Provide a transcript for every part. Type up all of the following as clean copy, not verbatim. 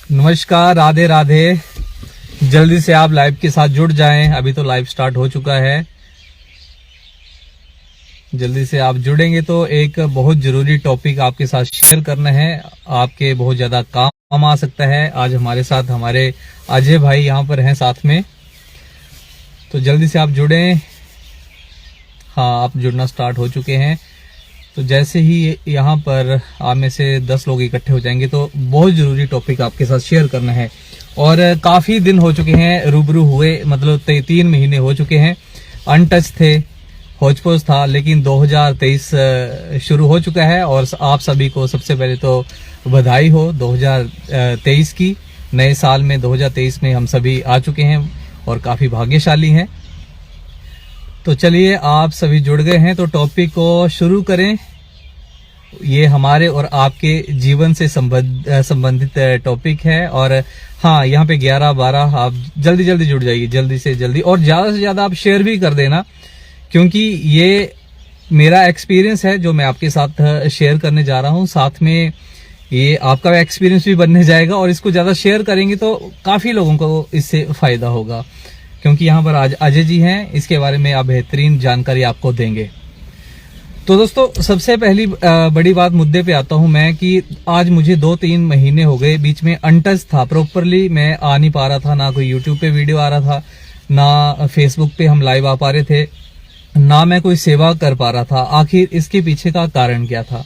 नमस्कार, राधे राधे। जल्दी से आप लाइव के साथ जुड़ जाएं। अभी तो लाइव स्टार्ट हो चुका है। जल्दी से आप जुड़ेंगे तो एक बहुत जरूरी टॉपिक आपके साथ शेयर करना है, आपके बहुत ज्यादा काम आ सकता है। आज हमारे साथ हमारे अजय भाई यहाँ पर हैं साथ में, तो जल्दी से आप जुड़ें। हाँ, आप जुड़ना स्टार्ट हो चुके हैं। तो जैसे ही यहाँ पर आप में से 10 लोग इकट्ठे हो जाएंगे तो बहुत जरूरी टॉपिक आपके साथ शेयर करना है। और काफी दिन हो चुके हैं रूबरू हुए, मतलब 3 महीने हो चुके हैं। अनटच थे, होचपोच था, लेकिन 2023 शुरू हो चुका है और आप सभी को सबसे पहले तो बधाई हो 2023 की। नए साल में 2023 में हम सभी आ चुके हैं और काफी भाग्यशाली हैं। तो चलिए, आप सभी जुड़ गए हैं तो टॉपिक को शुरू करें। ये हमारे और आपके जीवन से संबंधित टॉपिक है। और हाँ, यहाँ पे 11-12 आप जल्दी जल्दी जुड़ जाइए, जल्दी से जल्दी, और ज्यादा से ज्यादा आप शेयर भी कर देना, क्योंकि ये मेरा एक्सपीरियंस है जो मैं आपके साथ शेयर करने जा रहा हूँ। साथ में ये आपका एक्सपीरियंस भी बनने जाएगा और इसको ज्यादा शेयर करेंगे तो काफी लोगों को इससे फायदा होगा, क्योंकि यहाँ पर आज अजय जी हैं, इसके बारे में आप बेहतरीन जानकारी आपको देंगे। तो दोस्तों, सबसे पहली बड़ी बात मुद्दे पे आता हूं मैं कि आज मुझे 2-3 महीने हो गए, बीच में अनटच था, प्रॉपरली मैं आ नहीं पा रहा था। ना कोई यूट्यूब पे वीडियो आ रहा था, ना फेसबुक पे हम लाइव आ पा रहे थे, ना मैं कोई सेवा कर पा रहा था। आखिर इसके पीछे का कारण क्या था?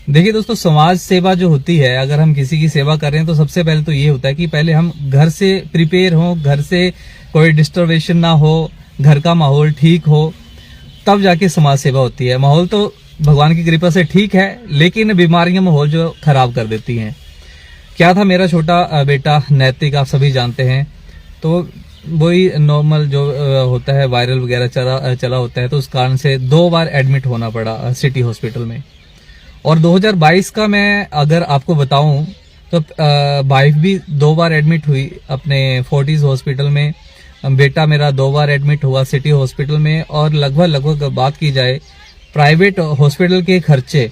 देखिए दोस्तों, समाज सेवा जो होती है, अगर हम किसी की सेवा कर रहे हैं तो सबसे पहले तो ये होता है कि पहले हम घर से प्रिपेयर हो, घर से कोई डिस्टर्बेशन ना हो, घर का माहौल ठीक हो, तब जाके समाज सेवा होती है। माहौल तो भगवान की कृपा से ठीक है, लेकिन बीमारियां माहौल जो खराब कर देती हैं। क्या था, मेरा छोटा बेटा नैतिक, आप सभी जानते हैं, तो वही नॉर्मल जो होता है, वायरल वगैरह चला होता है, तो उस कारण से 2 बार एडमिट होना पड़ा सिटी हॉस्पिटल में। और 2022 का मैं अगर आपको बताऊं तो वाइफ भी 2 बार एडमिट हुई अपने फोर्टिस हॉस्पिटल में। बेटा मेरा 2 बार एडमिट हुआ सिटी हॉस्पिटल में। और लगभग बात की जाए प्राइवेट हॉस्पिटल के खर्चे,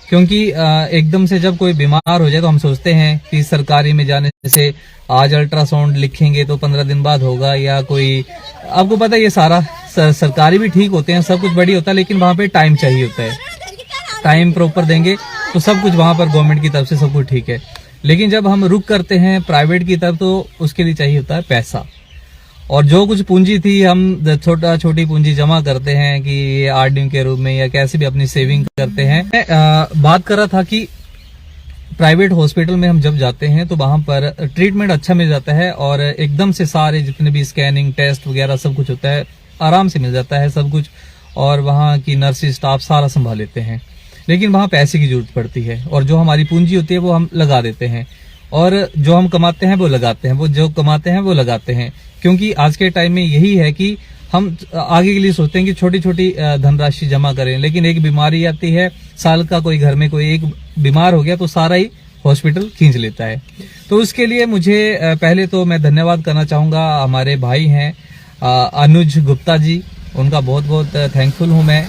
क्योंकि एकदम से जब कोई बीमार हो जाए तो हम सोचते हैं कि सरकारी में जाने से आज अल्ट्रासाउंड लिखेंगे तो 15 दिन बाद होगा, या कोई, आपको पता है ये सारा सरकारी भी ठीक होते हैं, सब कुछ बढ़िया होता है, लेकिन वहां पे टाइम चाहिए होता है। टाइम प्रॉपर देंगे तो सब कुछ वहां पर गवर्नमेंट की तरफ से सब कुछ ठीक है। लेकिन जब हम रुक करते हैं प्राइवेट की तरफ तो उसके लिए चाहिए होता है पैसा। और जो कुछ पूंजी थी, हम छोटी पूंजी जमा करते हैं कि आरडी के रूप में या कैसे भी अपनी सेविंग करते हैं। मैं बात कर रहा था कि प्राइवेट हॉस्पिटल में हम जब जाते हैं तो वहां पर ट्रीटमेंट अच्छा मिल जाता है और एकदम से सारे जितने भी स्कैनिंग टेस्ट वगैरह सब कुछ होता है आराम से मिल जाता है सब कुछ, और वहां की नर्सिस स्टाफ सारा संभाल लेते हैं। लेकिन वहां पैसे की जरूरत पड़ती है, और जो हमारी पूंजी होती है वो हम लगा देते हैं, और जो हम कमाते हैं वो लगाते हैं, वो जो कमाते हैं वो लगाते हैं। क्योंकि आज के टाइम में यही है कि हम आगे के लिए सोचते हैं कि छोटी छोटी धनराशि जमा करें, लेकिन एक बीमारी आती है, साल का कोई घर में कोई एक बीमार हो गया तो सारा ही हॉस्पिटल खींच लेता है। तो उसके लिए मुझे पहले तो मैं धन्यवाद करना चाहूंगा, हमारे भाई हैं अनुज गुप्ता जी, उनका बहुत बहुत थैंकफुल हूं मैं,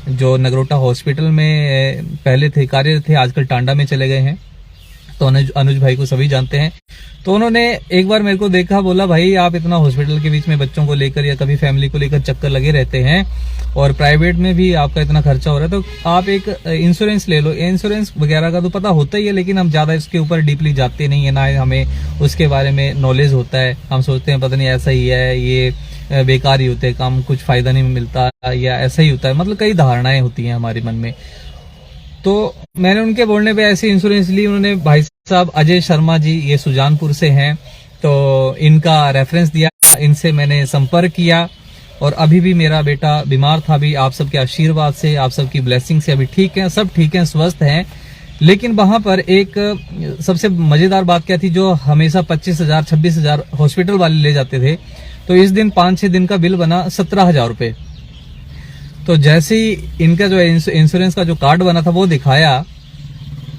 जो नगरोटा हॉस्पिटल में पहले थे, कार्यरत थे, आजकल टांडा में चले गए हैं। तो अनुज भाई को सभी जानते हैं। तो उन्होंने एक बार मेरे को देखा, बोला भाई आप इतना हॉस्पिटल के बीच में बच्चों को लेकर या कभी फैमिली को लेकर चक्कर लगे रहते हैं और प्राइवेट में भी आपका इतना खर्चा हो रहा है, तो आप एक इंश्योरेंस ले लो। इंश्योरेंस वगैरह का तो पता होता ही है, लेकिन हम ज्यादा इसके ऊपर डीपली जाते नहीं है, ना हमें उसके बारे में नॉलेज होता है। हम सोचते हैं पता नहीं ऐसा ही है, ये बेकार ही होते हैं काम, कुछ फायदा नहीं मिलता, या ऐसा ही होता है, मतलब कई धारणाएं होती हैं हमारे मन में। तो मैंने उनके बोलने पे ऐसे इंश्योरेंस ली। उन्होंने भाई साहब अजय शर्मा जी, ये सुजानपुर से हैं, तो इनका रेफरेंस दिया, इनसे मैंने संपर्क किया, और अभी भी मेरा बेटा बीमार था, भी आप सबके आशीर्वाद से, आप सबकी ब्लेसिंग से अभी ठीक है, सब ठीक है, स्वस्थ हैं। लेकिन वहां पर एक सबसे मजेदार बात क्या थी, जो हमेशा 25,000 26,000 हॉस्पिटल वाले ले जाते थे, तो इस दिन 5-6 दिन का बिल बना 17,000 रुपए। तो जैसे ही इनका जो इंश्योरेंस का जो कार्ड बना था वो दिखाया,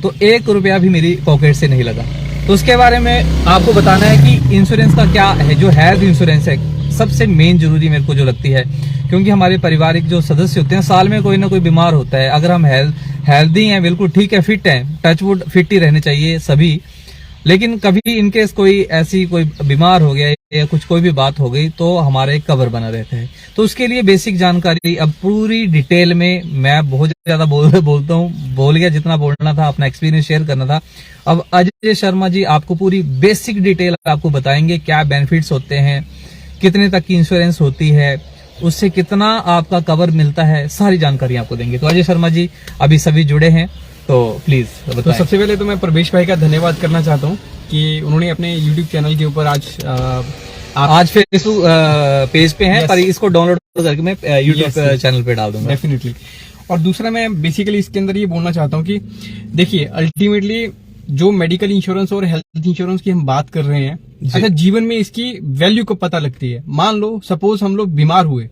तो 1 रुपया भी मेरी पॉकेट से नहीं लगा। तो उसके बारे में आपको बताना है कि इंश्योरेंस का क्या है। जो हेल्थ इंश्योरेंस है सबसे मेन जरूरी मेरे को जो लगती है, क्योंकि हमारे पारिवारिक जो सदस्य होते हैं साल में कोई ना कोई बीमार होता है। अगर हम हेल्दी हैं, बिल्कुल ठीक है, फिट हैं, टचवुड फिट ही रहने चाहिए सभी, लेकिन कभी इनकेस कोई ऐसी कोई बीमार हो गया या कुछ कोई भी बात हो गई तो हमारे कवर बना रहता है। तो उसके लिए बेसिक जानकारी अब पूरी डिटेल में, मैं बहुत ज्यादा बोलता हूँ, बोल गया जितना बोलना था, अपना एक्सपीरियंस शेयर करना था। अब अजय शर्मा जी आपको पूरी बेसिक डिटेल आपको बताएंगे, क्या बेनिफिट्स होते हैं, कितने तक की इंश्योरेंस होती है, उससे कितना आपका कवर मिलता है, सारी जानकारी आपको देंगे। तो अजय शर्मा जी अभी सभी जुड़े हैं, तो प्लीज बताएं। तो सबसे पहले तो मैं प्रवेश भाई का धन्यवाद करना चाहता हूँ कि उन्होंने अपने यूट्यूब चैनल के ऊपर आज फेसबुक पेज पे हैं, पर इसको डाउनलोड करके मैं यूट्यूब चैनल पे डाल दूंगा डेफिनेटली। और दूसरा मैं बेसिकली इसके अंदर ये बोलना चाहता हूँ कि देखिए अल्टीमेटली जो मेडिकल इंश्योरेंस और हेल्थ इंश्योरेंस की हम बात कर रहे हैं, अच्छा जीवन में इसकी वैल्यू कब पता लगती है। मान लो सपोज हम लोग बीमार हुए,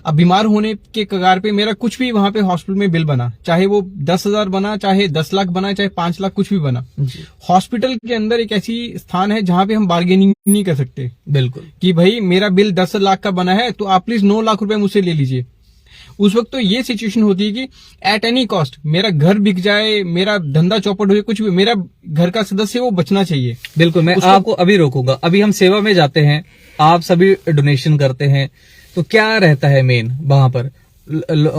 अब बीमार होने के कगार पे मेरा कुछ भी वहां पे हॉस्पिटल में बिल बना, चाहे वो 10,000 बना, चाहे 10 लाख बना, चाहे 5 लाख, कुछ भी बना, हॉस्पिटल के अंदर एक ऐसी स्थान है जहां पे हम बार्गेनिंग नहीं कर सकते। बिल्कुल कि भाई मेरा बिल 10 लाख का बना है तो आप प्लीज 9 लाख रुपए मुझसे ले लीजिए। उस वक्त तो ये सिचुएशन होती है कि एट एनी कॉस्ट मेरा घर बिक जाए, मेरा धंधा चौपट हो जाए, कुछ भी, मेरा घर का सदस्य वो बचना चाहिए। बिल्कुल, मैं आपको अभी रोकूंगा। अभी हम सेवा में जाते हैं, आप सभी डोनेशन करते हैं, तो क्या रहता है मेन वहां पर?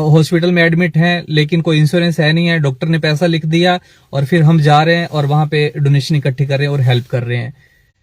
हॉस्पिटल में एडमिट हैं लेकिन कोई इंश्योरेंस है नहीं है, डॉक्टर ने पैसा लिख दिया और फिर हम जा रहे हैं और वहां पे डोनेशन इकट्ठी कर रहे हैं और हेल्प कर रहे हैं,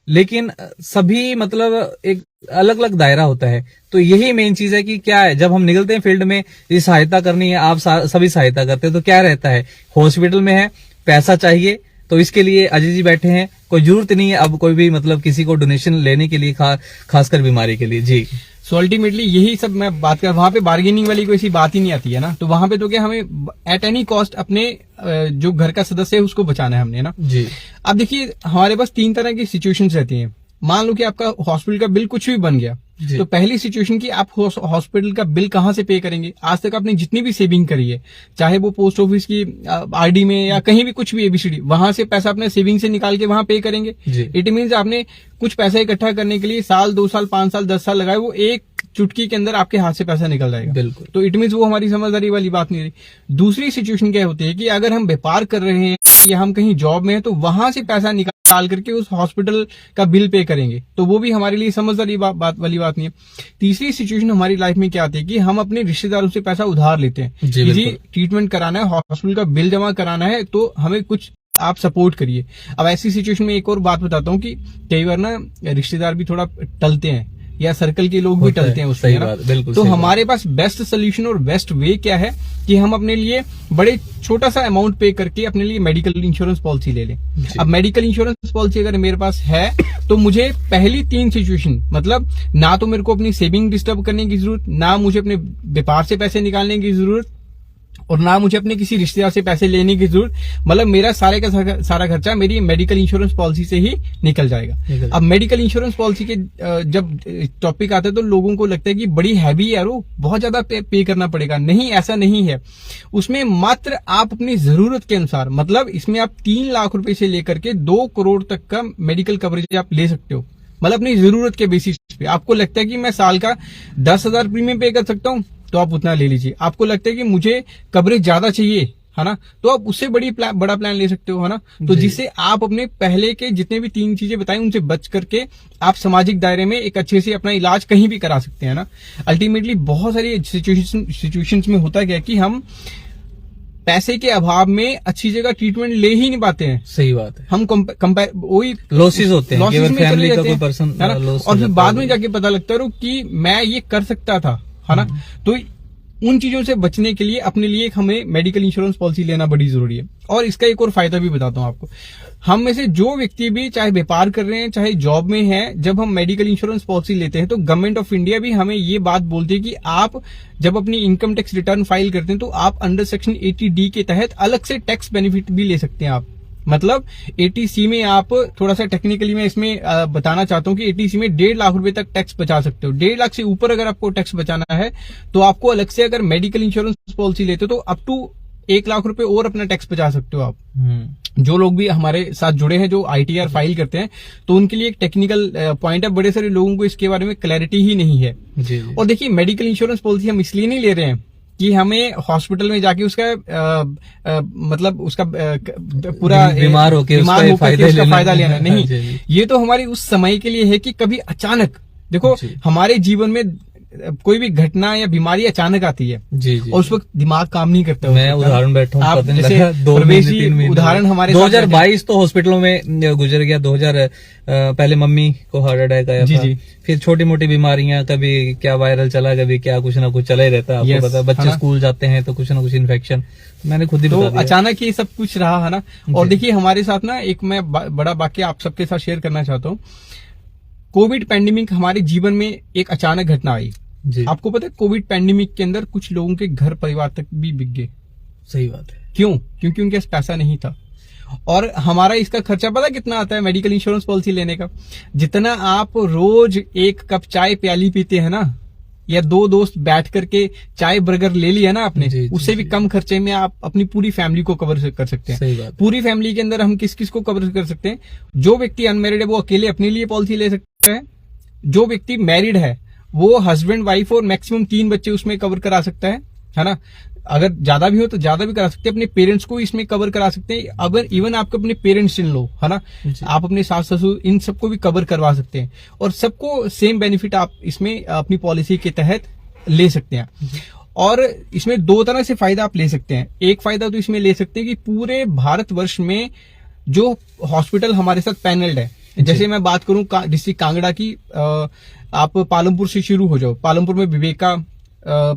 लेकिन सभी मतलब एक अलग अलग दायरा होता है। तो यही मेन चीज है कि क्या है, जब हम निकलते हैं फील्ड में, ये सहायता करनी है, आप सभी सहायता करते हैं, तो क्या रहता है, हॉस्पिटल में है, पैसा चाहिए, तो इसके लिए अजय जी बैठे हैं, कोई जरूरत नहीं है अब कोई भी मतलब किसी को डोनेशन लेने के लिए, खासकर बीमारी के लिए। जी सो अल्टीमेटली यही सब मैं बात कर, वहां पे बार्गेनिंग वाली कोई सी बात ही नहीं आती है ना। तो वहां पे तो क्या, हमें एट एनी कॉस्ट अपने जो घर का सदस्य है उसको बचाना है हमने ना। जी अब देखिए हमारे पास 3 तरह की सिचुएशंस रहती हैं। मान लो कि आपका हॉस्पिटल का बिल कुछ भी बन गया, तो पहली सिचुएशन की आप हॉस्पिटल का बिल कहां से पे करेंगे। आज तक आपने जितनी भी सेविंग करी है, चाहे वो पोस्ट ऑफिस की आरडी में या कहीं भी कुछ भी एबीसीडी, वहां से पैसा अपने सेविंग से निकाल के वहां पे करेंगे। इट मीन्स आपने कुछ पैसा इकट्ठा करने के लिए साल, 2 साल, 5 साल, 10 साल लगाए, वो एक चुटकी के अंदर आपके हाथ से पैसा निकल जाएगा। बिल्कुल। तो इट मीन्स वो हमारी समझदारी वाली बात नहीं रही। दूसरी सिचुएशन क्या होती है कि अगर हम व्यापार कर रहे हैं या हम कहीं जॉब में हैं, तो वहां से पैसा निकाल करके उस हॉस्पिटल का बिल पे करेंगे, तो वो भी हमारे लिए समझदारी वाली बात नहीं है। तीसरी सिचुएशन हमारी लाइफ में क्या आती है कि हम अपने रिश्तेदारों से पैसा उधार लेते हैं। जी ट्रीटमेंट कराना है, हॉस्पिटल का बिल जमा कराना है, तो हमें कुछ आप सपोर्ट करिए। अब ऐसी सिचुएशन में एक और बात बताता हूँ कि कई बार ना रिश्तेदार भी थोड़ा टलते हैं या सर्कल के लोग भी टलते हैं उससे, बिल्कुल। तो हमारे पास बेस्ट सोल्यूशन और बेस्ट वे क्या है कि हम अपने लिए बड़े छोटा सा अमाउंट पे करके अपने लिए मेडिकल इंश्योरेंस पॉलिसी ले लें। अब मेडिकल इंश्योरेंस पॉलिसी अगर मेरे पास है तो मुझे पहली 3 सिचुएशन, मतलब ना तो मेरे को अपनी सेविंग डिस्टर्ब करने की जरूरत, ना मुझे अपने व्यापार से पैसे निकालने की जरूरत, और ना मुझे अपने किसी रिश्तेदार से पैसे लेने की जरूरत, मतलब मेरा सारे का सारा खर्चा मेरी मेडिकल इंश्योरेंस पॉलिसी से ही निकल जाएगा। अब मेडिकल इंश्योरेंस पॉलिसी के जब टॉपिक आता है तो लोगों को लगता है कि बड़ी हैवी है, वो बहुत ज्यादा पे करना पड़ेगा। नहीं, ऐसा नहीं है। उसमें मात्र आप अपनी जरूरत के अनुसार, मतलब इसमें आप 3 लाख रुपए से लेकर के 2 करोड़ तक का मेडिकल कवरेज आप ले सकते हो, मतलब अपनी जरूरत के बेसिस पे। आपको लगता है कि मैं साल का 10,000 प्रीमियम पे कर सकता हूँ, तो आप उतना ले लीजिए। आपको लगता है कि मुझे कवरेज ज्यादा चाहिए, है ना, तो आप उससे बड़ा प्लान ले सकते हो, है ना। तो जिससे आप अपने पहले के जितने भी 3 चीजें बताई उनसे बच करके आप सामाजिक दायरे में एक अच्छे से अपना इलाज कहीं भी करा सकते हैं ना। अल्टीमेटली बहुत सारी सिचुएशंस में होता क्या कि हम पैसे के अभाव में अच्छी जगह ट्रीटमेंट ले ही नहीं पाते हैं। सही बात है। हम वही लॉसेस होते हैं, फैमिली का कोई पर्सन, और फिर बाद में जाके पता लगता है कि मैं ये कर सकता था, है ना। तो उन चीजों से बचने के लिए अपने लिए हमें मेडिकल इंश्योरेंस पॉलिसी लेना बड़ी जरूरी है। और इसका एक और फायदा भी बताता हूं आपको। हम में से जो व्यक्ति भी चाहे व्यापार कर रहे हैं चाहे जॉब में हैं, जब हम मेडिकल इंश्योरेंस पॉलिसी लेते हैं तो गवर्नमेंट ऑफ इंडिया भी हमें ये बात बोलती है कि आप जब अपनी इनकम टैक्स रिटर्न फाइल करते हैं तो आप अंडर सेक्शन 80D के तहत अलग से टैक्स बेनिफिट भी ले सकते हैं आप। मतलब 80C में आप, थोड़ा सा टेक्निकली मैं इसमें बताना चाहता हूँ कि 80C में 1.5 लाख रुपए तक टैक्स बचा सकते हो। 1.5 लाख से ऊपर अगर आपको टैक्स बचाना है तो आपको अलग से अगर मेडिकल इंश्योरेंस पॉलिसी लेते हो तो अप टू 1 लाख रुपए और अपना टैक्स बचा सकते हो आप। जो लोग भी हमारे साथ जुड़े हैं जो ITR फाइल करते हैं तो उनके लिए एक टेक्निकल पॉइंट है। बड़े सारे लोगों को इसके बारे में क्लैरिटी ही नहीं है। और देखिए मेडिकल इंश्योरेंस पॉलिसी हम इसलिए नहीं ले रहे हैं कि हमें हॉस्पिटल में जाके उसका मतलब उसका पूरा बीमार होके उसका फायदा लेना नहीं। जी। ये तो हमारी उस समय के लिए है कि कभी अचानक देखो हमारे जीवन में कोई भी घटना या बीमारी अचानक आती है जी जी, और उस वक्त दिमाग काम नहीं करता। मैं उदाहरण बैठा हूँ, आप पता नहीं जैसे लगा 2 प्रवेश महीने जी 3 महीने उदाहरण हमारे 2022 तो हॉस्पिटलों में गुजर गया। 2000 पहले मम्मी को हार्ट अटैक आया जी था, जी। फिर छोटी मोटी बीमारियां, कभी क्या वायरल चला, कभी क्या, कुछ ना कुछ चला ही रहता है। आपको Yes, पता है, बच्चे है ना? स्कूल जाते हैं तो कुछ ना कुछ इन्फेक्शन, मैंने खुद ही तो बता दिया। अचानक ये सब कुछ रहा है ना। और जी। देखिए हमारे साथ ना एक मैं बड़ा वाक्य आप सबके साथ शेयर करना चाहता हूँ। कोविड पैंडेमिक हमारे जीवन में एक अचानक घटना आई। जी, आपको पता है कोविड पैंडेमिक के अंदर कुछ लोगों के घर परिवार तक भी बिक गए। सही बात है। क्यों? क्योंकि उनके पास पैसा नहीं था। और हमारा इसका खर्चा पता कितना आता है मेडिकल इंश्योरेंस पॉलिसी लेने का? जितना आप रोज 1 कप चाय प्याली पीते हैं ना, या 2 दोस्त बैठ करके चाय बर्गर ले लिया ना आपने, जी, जी, उससे भी जी। कम खर्चे में आप अपनी पूरी फैमिली को कवर कर सकते हैं। सही बात है। पूरी फैमिली के अंदर हम किस किस को कवर कर सकते हैं? जो व्यक्ति अनमैरिड है वो अकेले अपने लिए पॉलिसी ले सकता है। जो व्यक्ति मैरिड है वो हस्बैंड वाइफ और मैक्सिमम 3 बच्चे उसमें कवर करा सकता है ना। अगर ज्यादा भी हो तो ज्यादा भी करा सकते हैं। अपने पेरेंट्स को इसमें कवर करा सकते हैं। अगर इवन आपको अपने पेरेंट्स इन लो है ना, जी। आप अपने सास ससुर इन सबको भी कवर करवा सकते हैं और सबको सेम बेनिफिट आप इसमें अपनी पॉलिसी के तहत ले सकते हैं। और इसमें 2 तरह से फायदा आप ले सकते हैं। एक फायदा तो इसमें ले सकते हैं कि पूरे भारतवर्ष में जो हॉस्पिटल हमारे साथ पैनल्ड है, जैसे मैं बात करूं डिस्ट्रिक्ट कांगड़ा की, आप पालमपुर से शुरू हो जाओ। पालमपुर में विवेका,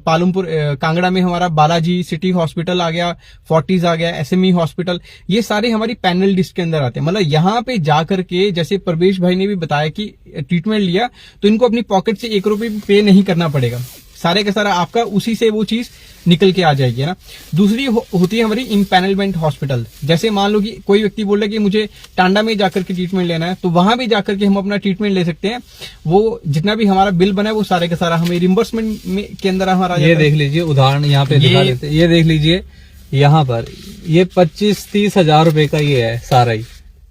पालमपुर कांगड़ा में हमारा बालाजी सिटी हॉस्पिटल आ गया, फोर्टिस आ गया, एसएमई हॉस्पिटल, ये सारे हमारी पैनल लिस्ट के अंदर आते हैं। मतलब यहाँ पे जाकर के, जैसे प्रवेश भाई ने भी बताया कि ट्रीटमेंट लिया तो इनको अपनी पॉकेट से 1 रुपये भी पे नहीं करना पड़ेगा। सारे का सारा आपका उसी से वो चीज निकल के आ जाएगी, है ना। दूसरी होती है हमारी इम्पैनलमेंट हॉस्पिटल। जैसे मान लो कि कोई व्यक्ति बोल रहा है कि मुझे टांडा में जाकर के ट्रीटमेंट लेना है, तो वहां भी जाकर के हम अपना ट्रीटमेंट ले सकते हैं। वो जितना भी हमारा बिल बना है वो सारे का सारा हमें रिम्बर्समेंट में के अंदर हमारा ये देख लीजिए उदाहरण यहाँ पे दिखा देते हैं। ये देख लीजिए यहाँ पर, ये 25-30 हजार रुपए का ये है सारा ही,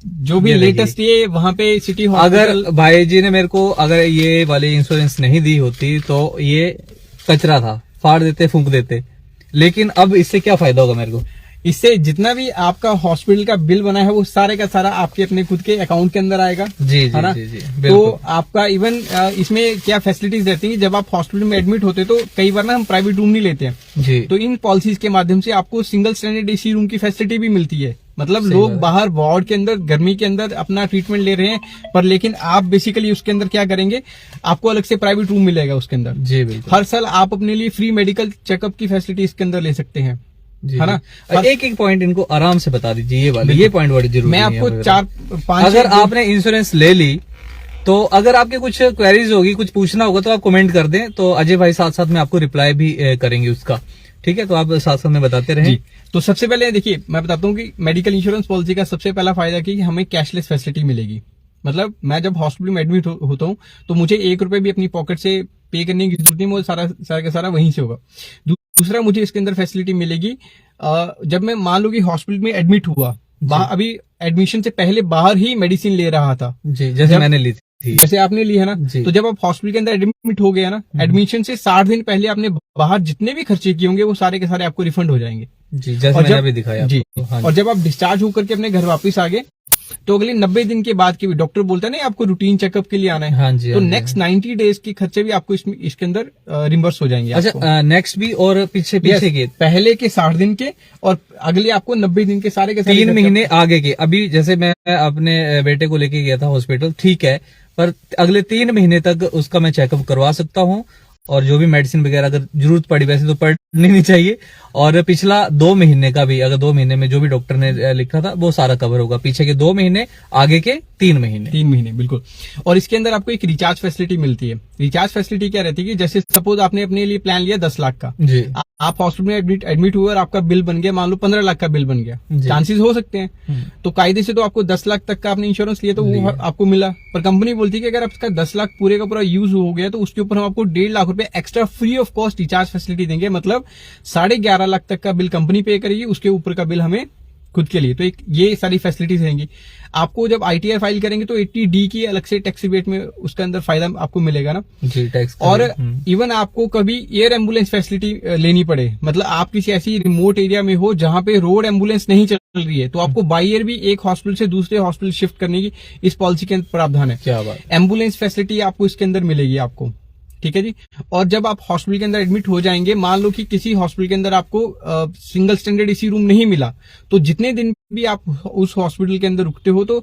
जो भी लेटेस्ट ये वहां पे सिटी अगर हॉस्पिटल। भाई जी ने मेरे को अगर ये वाली इंश्योरेंस नहीं दी होती तो ये कचरा था, फाड़ देते, फूंक देते। लेकिन अब इससे क्या फायदा होगा मेरे को? इससे जितना भी आपका हॉस्पिटल का बिल बना है वो सारे का सारा आपके अपने खुद के अकाउंट के अंदर आएगा। जी है ना? जी जी, तो बिल्कुल। आपका इवन इसमें क्या फैसिलिटीज रहती हैं, जब आप हॉस्पिटल में एडमिट होते तो कई बार ना हम प्राइवेट रूम नहीं लेते हैं, जी, तो इन पॉलिसीज के माध्यम से आपको सिंगल स्टैंडर्ड एसी रूम की फैसिलिटी भी मिलती है। मतलब सही लोग बात है। बाहर वार्ड के अंदर गर्मी के अंदर अपना ट्रीटमेंट ले रहे हैं, पर लेकिन आप बेसिकली उसके अंदर क्या करेंगे, आपको अलग से प्राइवेट रूम मिलेगा उसके अंदर। जी बिल्कुल। हर साल आप अपने लिए फ्री मेडिकल चेकअप की फैसिलिटी इसके अंदर ले सकते हैं, जी, है ना। जी। एक एक पॉइंट इनको आराम से बता दीजिए, ये वाले, ये पॉइंट बड़ी जरूरी मैं है आपको यहाँ पे। 4-5 अगर आपने इंश्योरेंस ले ली तो अगर आपके कुछ क्वेरीज होगी, कुछ पूछना होगा तो आप कमेंट कर दें, तो अजय भाई साथ साथ में आपको रिप्लाई भी करेंगे उसका। ठीक है, तो आप साथ साथ में बताते रहें। जी। तो सबसे पहले देखिए मैं बताता हूँ कि मेडिकल इंश्योरेंस पॉलिसी का सबसे पहला फायदा कि हमें कैशलेस फैसिलिटी मिलेगी। मतलब मैं जब हॉस्पिटल में एडमिट होता हूँ तो मुझे 1 रुपए भी अपनी पॉकेट से पे करने की जरूरत नहीं, वो सारा का सारा वहीं से होगा। दूसरा मुझे इसके अंदर फैसिलिटी मिलेगी, जब मैं मान लो कि हॉस्पिटल में एडमिट हुआ, अभी एडमिशन से पहले बाहर ही मेडिसिन ले रहा था, जी, जैसे मैंने ली थी, जैसे आपने ली है ना, जी। तो जब आप हॉस्पिटल के अंदर एडमिट हो गया ना, एडमिशन से 60 दिन पहले आपने बाहर जितने भी खर्चे किए होंगे वो सारे के सारे आपको रिफंड हो जाएंगे। जी, जैसे और मैंने जब- अभी दिखाया जी, आपको। हाँ और जब आप डिस्चार्ज होकर के अपने घर वापस आ गए तो अगले 90 दिन के बाद के भी डॉक्टर बोलता है ना आपको रूटीन चेकअप के लिए आना है, हाँ जी, तो हाँ जी, नेक्स्ट 90 डेज के खर्चे भी आपको इसके अंदर रिम्बर्स हो जाएंगे। आपको। अच्छा, नेक्स्ट भी और पीछे Yes, के पहले के 60 दिन के और अगले आपको 90 दिन के सारे के सारे 3 खर्चे- महीने आगे के। अभी जैसे मैं अपने बेटे को लेके गया था हॉस्पिटल, ठीक है, पर अगले 3 महीने तक उसका मैं चेकअप करवा सकता हूँ, और जो भी मेडिसिन वगैरह अगर जरूरत पड़ी, वैसे तो पड़नी नहीं चाहिए, और पिछला 2 महीने का भी, अगर 2 महीने में जो भी डॉक्टर ने लिखा था वो सारा कवर होगा, पीछे के 2 महीने, आगे के 3 महीने। 3 महीने बिल्कुल। और इसके अंदर आपको एक रिचार्ज फैसिलिटी मिलती है। रिचार्ज फैसिलिटी क्या रहती है कि जैसे सपोज आपने अपने लिए प्लान लिया 10 लाख का, जी, आप हॉस्पिटल में एडमिट हुए और आपका बिल बन गया मान लो 15 लाख का बिल बन गया, जी। चांसेस हो सकते हैं, तो कायदे से तो आपको 10 लाख तक का आपने इंश्योरेंस लिया तो वो आपको मिला, पर कंपनी बोलती है कि अगर आपका 10 लाख पूरे का पूरा यूज हो गया तो उसके ऊपर हम आपको 1.5 लाख रुपए extra free of cost recharge facility देंगे। मतलब 11.5 लाख तक का बिल कंपनी पे करेगी, उसके ऊपर का बिल हमें खुद के लिए, तो एक ये सारी फैसिलिटीज रहेंगी। आपको जब ITR फाइल करेंगे तो 80D की अलग से टैक्स रिबेट में उसके अंदर फायदा आपको मिलेगा ना जी, टैक्स। और इवन आपको कभी एयर एम्बुलेंस फैसिलिटी लेनी पड़े, मतलब आप किसी ऐसी रिमोट एरिया में हो जहां पे रोड एम्बुलेंस नहीं चल रही है, तो आपको बाई एयर भी एक हॉस्पिटल से दूसरे हॉस्पिटल शिफ्ट करने की इस पॉलिसी के अंदर प्रावधान है। क्या बात। एम्बुलेंस फैसिलिटी आपको इसके अंदर मिलेगी आपको, ठीक है जी। और जब आप हॉस्पिटल के अंदर एडमिट हो जाएंगे, मान लो कि किसी हॉस्पिटल के अंदर आपको सिंगल स्टैंडर्ड AC रूम नहीं मिला, तो जितने दिन भी आप उस हॉस्पिटल के अंदर रुकते हो तो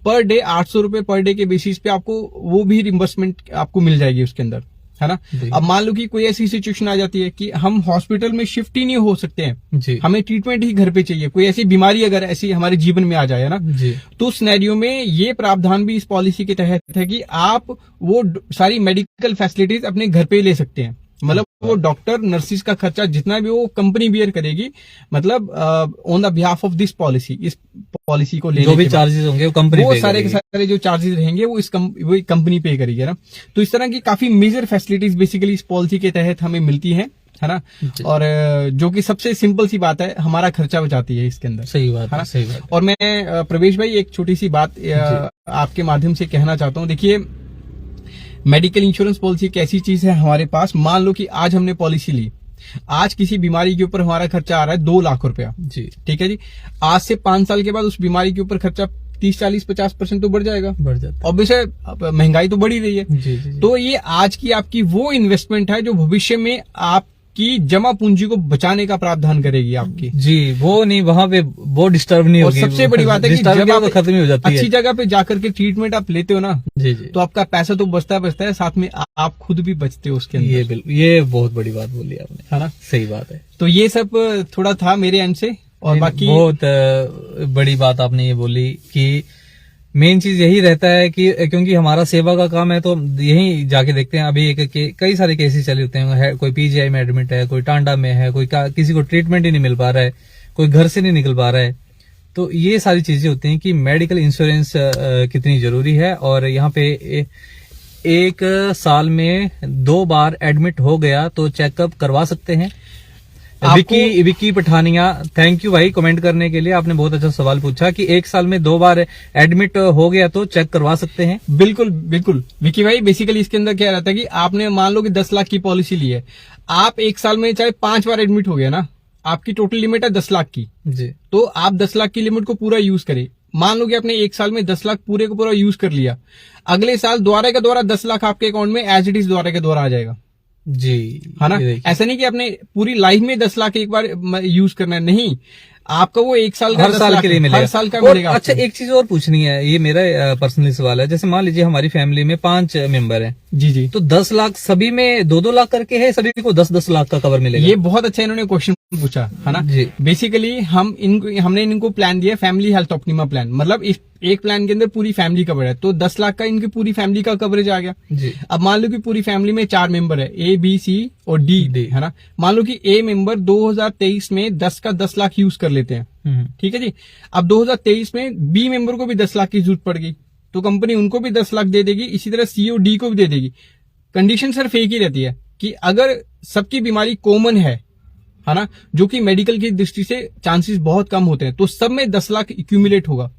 पर डे 800 रुपए पर डे के बेसिस पे आपको वो भी रिम्बर्समेंट आपको मिल जाएगी उसके अंदर, है ना। अब मान लो कि कोई ऐसी सिचुएशन आ जाती है कि हम हॉस्पिटल में शिफ्ट ही नहीं हो सकते हैं जी, हमें ट्रीटमेंट ही घर पे चाहिए, कोई ऐसी बीमारी अगर ऐसी हमारे जीवन में आ जाए ना जी, तो सिनेरियो में ये प्रावधान भी इस पॉलिसी के तहत है कि आप वो सारी मेडिकल फैसिलिटीज अपने घर पे ले सकते हैं। मतलब वो डॉक्टर नर्सिस का खर्चा जितना भी वो कंपनी बियर करेगी, मतलब on the behalf of this policy, इस पॉलिसी को लेने जो भी के बाद चार्जेस होंगे वो कंपनी वो सारे के सारे जो चार्जेस रहेंगे वो वो कंपनी पे करेगी ना। तो इस तरह की काफी मेजर फैसिलिटीज बेसिकली इस पॉलिसी के तहत हमें मिलती है ना। और जो कि सबसे सिंपल सी बात है, हमारा खर्चा बचाती है इसके अंदर। सही बात है, सही बात। और मैं प्रवेश भाई एक छोटी सी बात आपके माध्यम से कहना चाहता हूँ। देखिए, मेडिकल इंश्योरेंस पॉलिसी एक ऐसी चीज है हमारे पास, मान लो कि आज हमने पॉलिसी ली, आज किसी बीमारी के ऊपर हमारा खर्चा आ रहा है 2 लाख रुपया जी, ठीक है जी। आज से 5 साल के बाद उस बीमारी के ऊपर खर्चा 30-40-50% तो बढ़ जाएगा, बढ़ जाता ऑब्वियस है, महंगाई तो बढ़ी रही है। जी, जी, तो ये आज की आपकी वो इन्वेस्टमेंट है जो भविष्य में आपकी जमा पूंजी को बचाने का प्रावधान करेगी आपकी जी, वो नहीं, वहां पे वो डिस्टर्ब नहीं और होगी। सबसे बड़ी बात है कि disturb जब क्या आप वो खत्म ही हो जाती है। अच्छी जगह पे जाकर के ट्रीटमेंट आप लेते हो ना, जी, जी, तो आपका पैसा तो बचता है, साथ में आप खुद भी बचते हो उसके अंदर। ये बिल्कुल, ये बहुत बड़ी बात बोली आपने, है ना। सही बात है। तो ये सब थोड़ा था मेरे एंड से, और बाकी बहुत बड़ी बात आपने ये बोली कि मेन चीज यही रहता है कि क्योंकि हमारा सेवा का काम है, तो यही जाके देखते हैं। अभी कई सारे केसेस चले होते हैं, कोई PGI में एडमिट है, कोई टांडा में है, कोई किसी को ट्रीटमेंट ही नहीं मिल पा रहा है, कोई घर से नहीं निकल पा रहा है। तो ये सारी चीजें होती हैं कि मेडिकल इंश्योरेंस कितनी जरूरी है। और यहाँ पे एक साल में 2 बार एडमिट हो गया तो चेकअप करवा सकते हैं। विकी पठानिया, थैंक यू भाई कमेंट करने के लिए, आपने बहुत अच्छा सवाल पूछा कि 1 साल में 2 बार एडमिट हो गया तो चेक करवा सकते हैं। बिल्कुल बिल्कुल विकी भाई, बेसिकली इसके अंदर क्या रहता है कि आपने मान लो कि 10 लाख की पॉलिसी ली है, आप 1 साल में चाहे 5 बार एडमिट हो गया ना, आपकी टोटल लिमिट है 10 लाख की जी, तो आप 10 लाख की लिमिट को पूरा यूज करें। मान लो कि आपने 1 साल में 10 लाख पूरे को पूरा यूज कर लिया, अगले साल दोबारा का दोबारा 10 लाख आपके अकाउंट में एज इट इज दोबारा का दोबारा आ जाएगा जी, है ना। ऐसा नहीं कि आपने पूरी लाइफ में 10 लाख एक बार यूज करना है, नहीं, आपका वो 1 साल का हर साल के लिए मिलेगा, हर साल का और मिलेगा। अच्छा, एक चीज और पूछनी है, ये मेरा पर्सनली सवाल है। जैसे मान लीजिए हमारी फैमिली में 5 मेंबर हैं, जी जी, तो 10 लाख सभी में 2-2 लाख करके है, सभी को 10-10 लाख का कवर मिलेगा। ये बहुत अच्छा इन्होंने क्वेश्चन पूछा, है ना जी। बेसिकली हमने इनको प्लान दिया फैमिली हेल्थ ऑप्टिमा प्लान, मतलब इस एक प्लान के अंदर पूरी फैमिली कवर है, तो 10 लाख का इनकी पूरी फैमिली का कवरेज आ गया जी। अब मान लो कि पूरी फैमिली में 4 मेंबर है, A B C और D, है ना। मान लो कि A मेंबर 2023 में 10 का 10 लाख यूज कर लेते हैं, ठीक है जी। अब 2023 में B मेंबर को भी 10 लाख की जरूरत पड़ गई, तो कंपनी उनको भी 10 लाख दे देगी, इसी तरह C और D को भी दे देगी। कंडीशन सिर्फ एक ही रहती है कि अगर सबकी बीमारी कॉमन है ना, जो कि मेडिकल की दृष्टि से चांसेस बहुत कम होते हैं, तो सब में 10 लाख इक्यूमुलेट होगा।